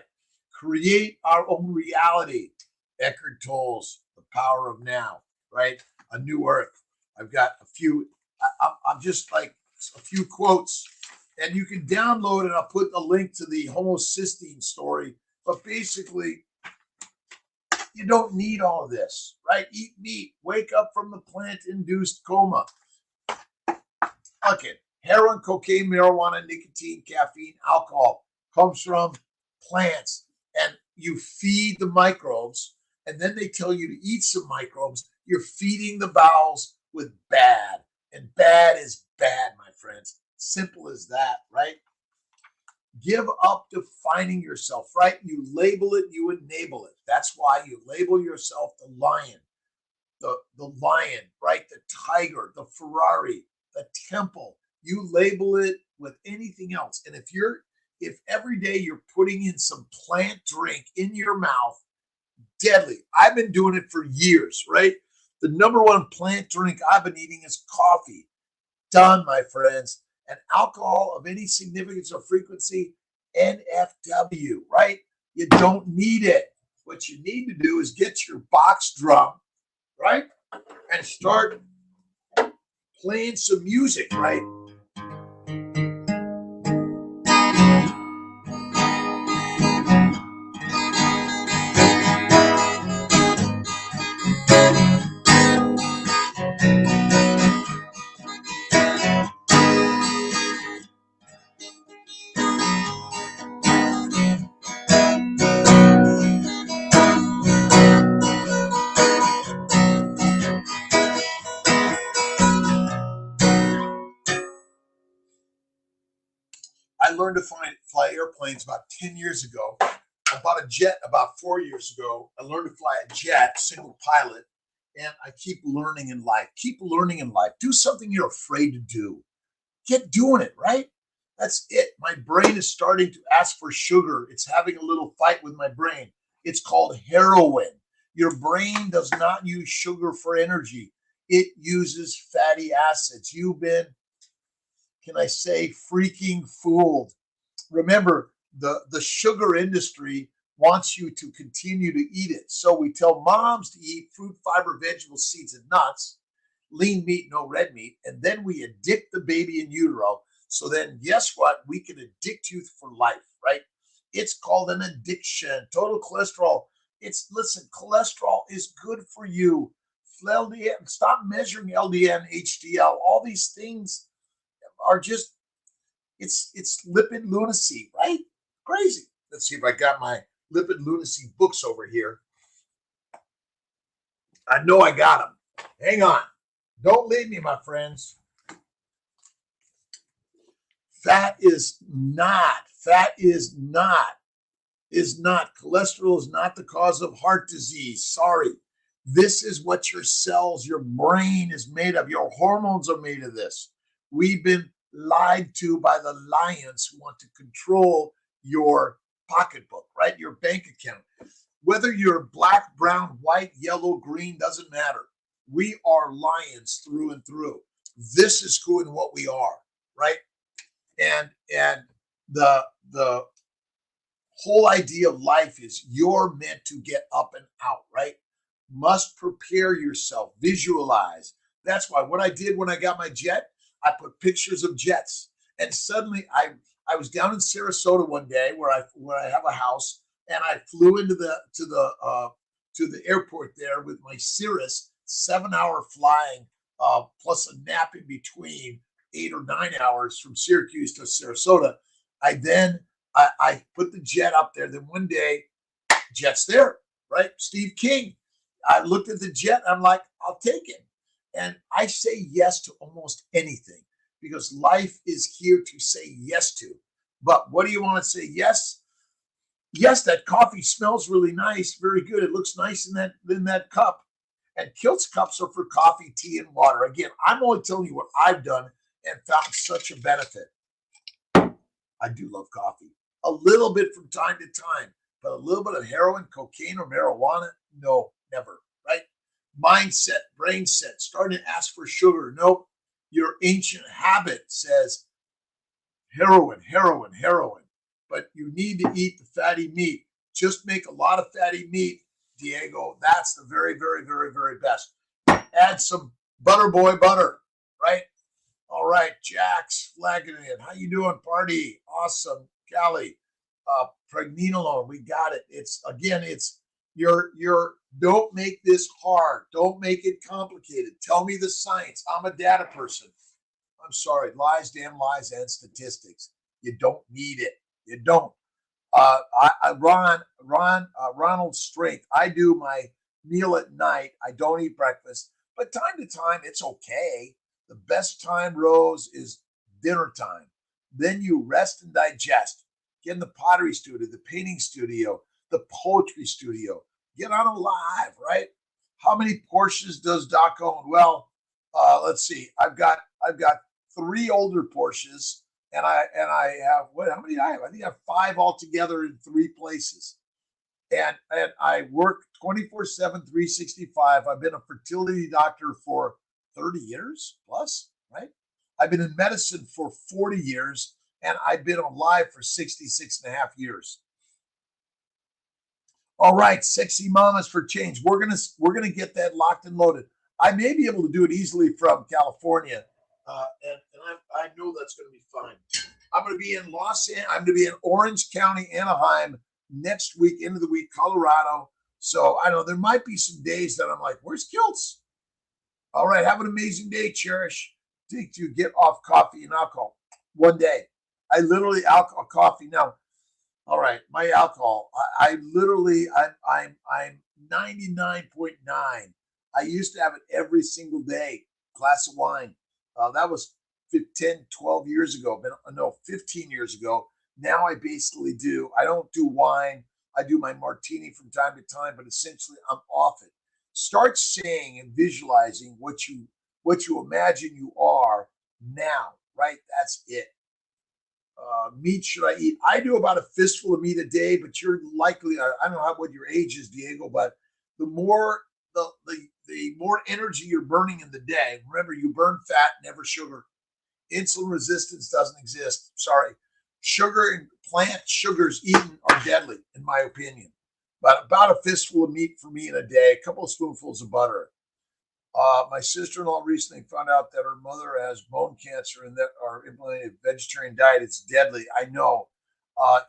Create our own reality. Eckhart Tolle's The Power of Now, right? A New Earth. I've got a few, I'm just like a few quotes, and you can download it. I'll put a link to the homocysteine story. But basically, you don't need all of this, right? Eat meat. Wake up from the plant-induced coma. Okay. Heroin, cocaine, marijuana, nicotine, caffeine, alcohol comes from plants. And you feed the microbes, and then they tell you to eat some microbes. You're feeding the bowels with bad. And bad is bad, my friends. Simple as that, right? Give up defining yourself, right? You label it, you enable it. That's why you label yourself the lion, the lion, right? The tiger, the Ferrari, the temple. You label it with anything else. And if every day you're putting in some plant drink in your mouth, deadly. I've been doing it for years, right? The number one plant drink I've been eating is coffee. Done, my friends. And alcohol of any significance or frequency, NFW, right? You don't need it. What you need to do is get your box drum, right? And start playing some music, right? I learned to fly airplanes about 10 years ago. I bought a jet about 4 years ago. I learned to fly a jet, single pilot, and I keep learning in life. Keep learning in life. Do something you're afraid to do. Get doing it, right? That's it. My brain is starting to ask for sugar. It's having a little fight with my brain. It's called heroin. Your brain does not use sugar for energy. It uses fatty acids. You've been, can I say, freaking fooled. Remember, the sugar industry wants you to continue to eat it. So we tell moms to eat fruit, fiber, vegetables, seeds, and nuts, lean meat, no red meat, and then we addict the baby in utero. So then guess what? We can addict you for life, right? It's called an addiction. Total cholesterol. Listen, cholesterol is good for you. LDL, stop measuring LDL, HDL. All these things are just, it's lipid lunacy, right? Crazy. Let's see if I got my lipid lunacy books over here. I know I got them. Hang on. Don't leave me, my friends. Fat is not, cholesterol is not the cause of heart disease. Sorry. This is what your cells, your brain is made of. Your hormones are made of this. We've been lied to by the lions who want to control your pocketbook, right? Your bank account. Whether you're black, brown, white, yellow, green, doesn't matter. We are lions through and through. This is who and what we are, right? And the whole idea of life is you're meant to get up and out, right? Must prepare yourself, visualize. That's why what I did when I got my jet, I put pictures of jets, and suddenly I was down in Sarasota one day where I have a house, and I flew into to the airport there with my Cirrus, 7-hour flying, plus a nap in between, 8 or 9 hours from Syracuse to Sarasota. I put the jet up there. Then one day, jet's there, right? Steve King. I looked at the jet. I'm like, I'll take it. And I say yes to almost anything because life is here to say yes to. But what do you want to say yes? Yes, that coffee smells really nice. Very good. It looks nice in that cup. And Kiltz cups are for coffee, tea, and water. Again, I'm only telling you what I've done and found such a benefit. I do love coffee. A little bit from time to time, but a little bit of heroin, cocaine, or marijuana? No, never, right? Mindset, brain set, starting to ask for sugar. Nope. Your ancient habit says heroin, heroin, heroin. But you need to eat the fatty meat. Just make a lot of fatty meat, Diego. That's the very, very, very, very best. Add some Butterboy butter, right? All right, Jack's flagging it. How you doing, party? Awesome, Callie. Pregnenolone, we got it. It's your don't make this hard. Don't make it complicated. Tell me the science. I'm a data person. I'm sorry, lies, damn lies, and statistics. You don't need it. You don't. Ronald's strength. I do my meal at night. I don't eat breakfast, but time to time, it's okay. The best time, Rose, is dinner time. Then you rest and digest. Get in the pottery studio, the painting studio, the poetry studio. Get on a live, right? How many Porsches does Doc own? Well, let's see. I've got 3 older Porsches, and I have how many do I have? I think I have 5 altogether in 3 places. And I work 24/7, 365. I've been a fertility doctor for 30 years plus, right? I've been in medicine for 40 years, and I've been alive for 66 and a half years. All right, sexy mamas for change. We're gonna get that locked and loaded. I may be able to do it easily from California, and I know that's going to be fine. I'm going to be in I'm going to be in Orange County, Anaheim next week, into the week, Colorado. So I know there might be some days that I'm like, where's Kiltz? All right, have an amazing day, Cherish. Take you get off coffee and alcohol one day. I literally alcohol coffee now. All right, my alcohol. I'm 99.9. I used to have it every single day. Glass of wine. That was 10, 12 years ago, no, 15 years ago. Now I basically I don't do wine. I do my martini from time to time, but essentially I'm off it. Start saying and visualizing what you imagine you are now, right? That's it. Meat should I eat? I do about a fistful of meat a day, but you're likely, I don't know what your age is, Diego, but the more the more energy you're burning in the day. Remember, you burn fat, never sugar. Insulin resistance doesn't exist. Sorry. Sugar and plant sugars eaten are deadly, in my opinion. But about a fistful of meat for me in a day, a couple of spoonfuls of butter. My sister-in-law recently found out that her mother has bone cancer and that are implementing a vegetarian diet. It's deadly. I know.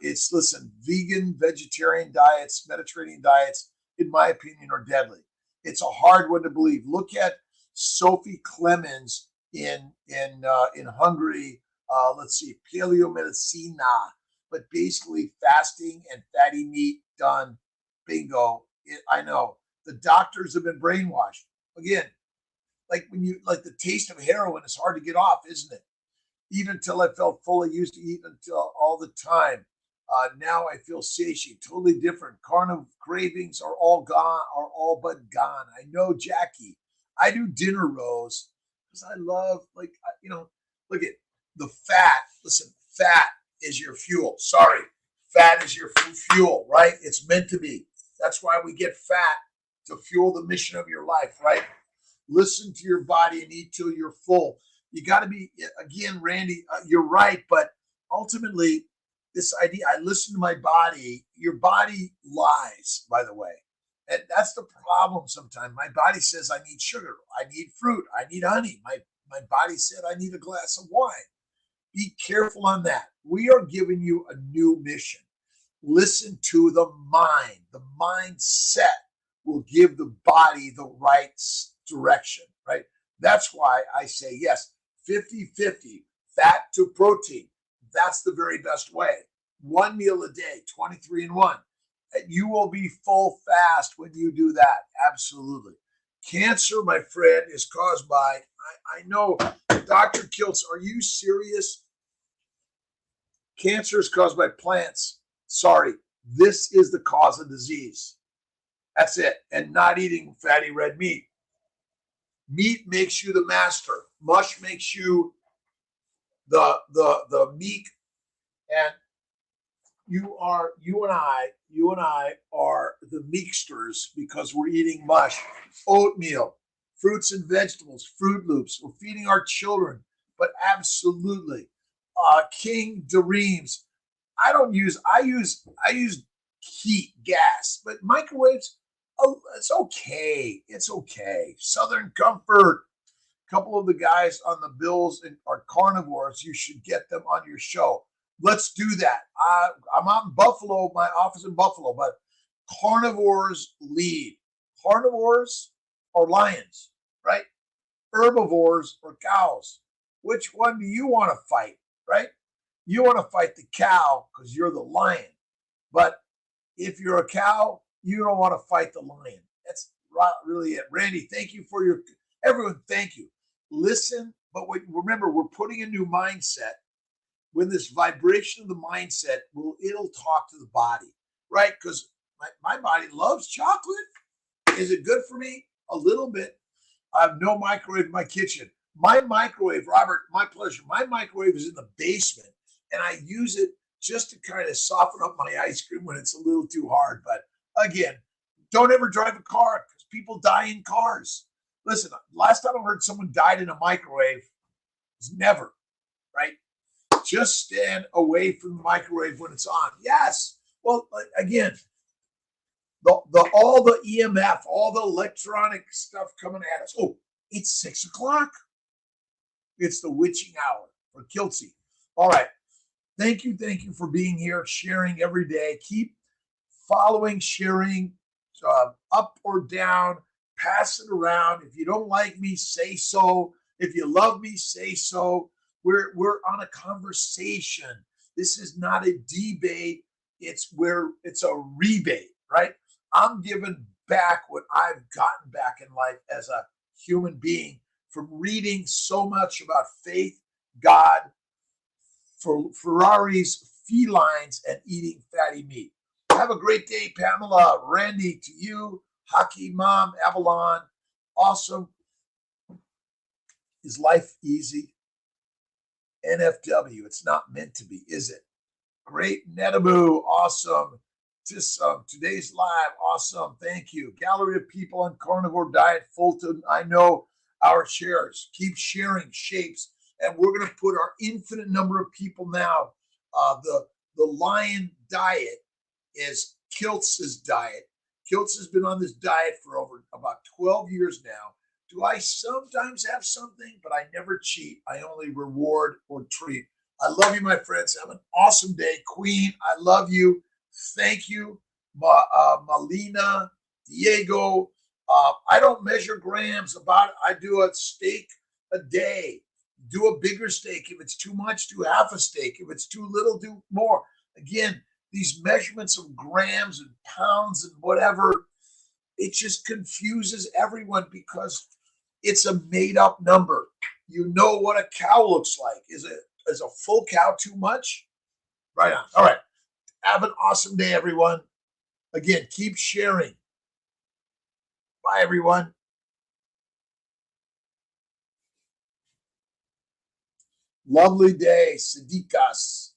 Listen, vegan, vegetarian diets, Mediterranean diets, in my opinion, are deadly. It's a hard one to believe. Look at Sophie Clemens in Hungary. Let's see, paleomedicina, but basically fasting and fatty meat done. Bingo. I know the doctors have been brainwashed. Again, like the taste of heroin is hard to get off, isn't it? Even until I felt full, I used to eat until all the time. Now I feel satiated, totally different. Carnivore cravings are all gone, are all but gone. I know, Jackie. I do dinner rolls because I love, look at the fat. Listen, fat is your fuel. Sorry, fat is your fuel, right? It's meant to be. That's why we get fat, to fuel the mission of your life, right? Listen to your body and eat till you're full. You got to be, again, Randy, you're right. But ultimately, this idea, I listen to my body. Your body lies, by the way. And that's the problem sometimes. My body says I need sugar. I need fruit. I need honey. My body said I need a glass of wine. Be careful on that. We are giving you a new mission. Listen to the mind. The mindset will give the body the right direction, right? That's why I say, yes, 50-50, fat to protein. That's the very best way. One meal a day, 23 and 1. You will be full fast when you do that. Absolutely. Cancer, my friend, is caused by, I know, Dr. Kiltz, are you serious? Cancer is caused by plants. Sorry, this is the cause of disease. That's it. And not eating fatty red meat. Meat makes you the master. Mush makes you the meek. And you and I are the meeksters because we're eating mush, oatmeal, fruits and vegetables, Fruit Loops. We're feeding our children, but absolutely, King Dareems. I use heat, gas, but microwaves. Oh, it's okay. It's okay. Southern Comfort. A couple of the guys on the bills are carnivores. You should get them on your show. Let's do that. I'm out in Buffalo, my office in Buffalo, but carnivores lead. Carnivores are lions, right? Herbivores are cows. Which one do you want to fight, right? You want to fight the cow because you're the lion. But if you're a cow, you don't want to fight the lion. That's really it. Randy, thank you for everyone, thank you. Listen, but remember, we're putting a new mindset. When this vibration of the mindset it'll talk to the body, right? Because my body loves chocolate. Is it good for me? A little bit. I have no microwave in my kitchen. My microwave, Robert, my pleasure. My microwave is in the basement, and I use it just to kind of soften up my ice cream when it's a little too hard. But again, don't ever drive a car because people die in cars. Listen, last time I heard someone died in a microwave was never, right? Just stand away from the microwave when it's on. Yes. Well, again, all the EMF, all the electronic stuff coming at us. Oh, it's 6 o'clock. It's the witching hour for Kiltzy. All right. Thank you for being here, sharing every day. Keep following, sharing, up or down, pass it around. If you don't like me, say so. If you love me, say so. We're on a conversation. This is not a debate. It's a rebate, right? I'm giving back what I've gotten back in life as a human being from reading so much about faith, God, for Ferraris, felines, and eating fatty meat. Have a great day, Pamela. Randy, to you. Hockey Mom, Avalon. Awesome. Is life easy? NFW, it's not meant to be, is it? Great. Netabu, awesome. Just today's live, awesome. Thank you. Gallery of people on carnivore diet, Fulton. I know our shares. Keep sharing shapes, and we're going to put our infinite number of people now. The lion diet is Kiltz's diet. Kiltz has been on this diet for over about 12 years now. Do I sometimes have something, but I never cheat. I only reward or treat. I love you, my friends. Have an awesome day. Queen, I love you. Thank you. Malina, Diego. I don't measure grams. I do a steak a day. Do a bigger steak. If it's too much, do half a steak. If it's too little, do more. Again, these measurements of grams and pounds and whatever, it just confuses everyone because it's a made-up number. You know what a cow looks like. Is a full cow too much? Right on. All right. Have an awesome day, everyone. Again, keep sharing. Bye, everyone. Lovely day, Sadikas.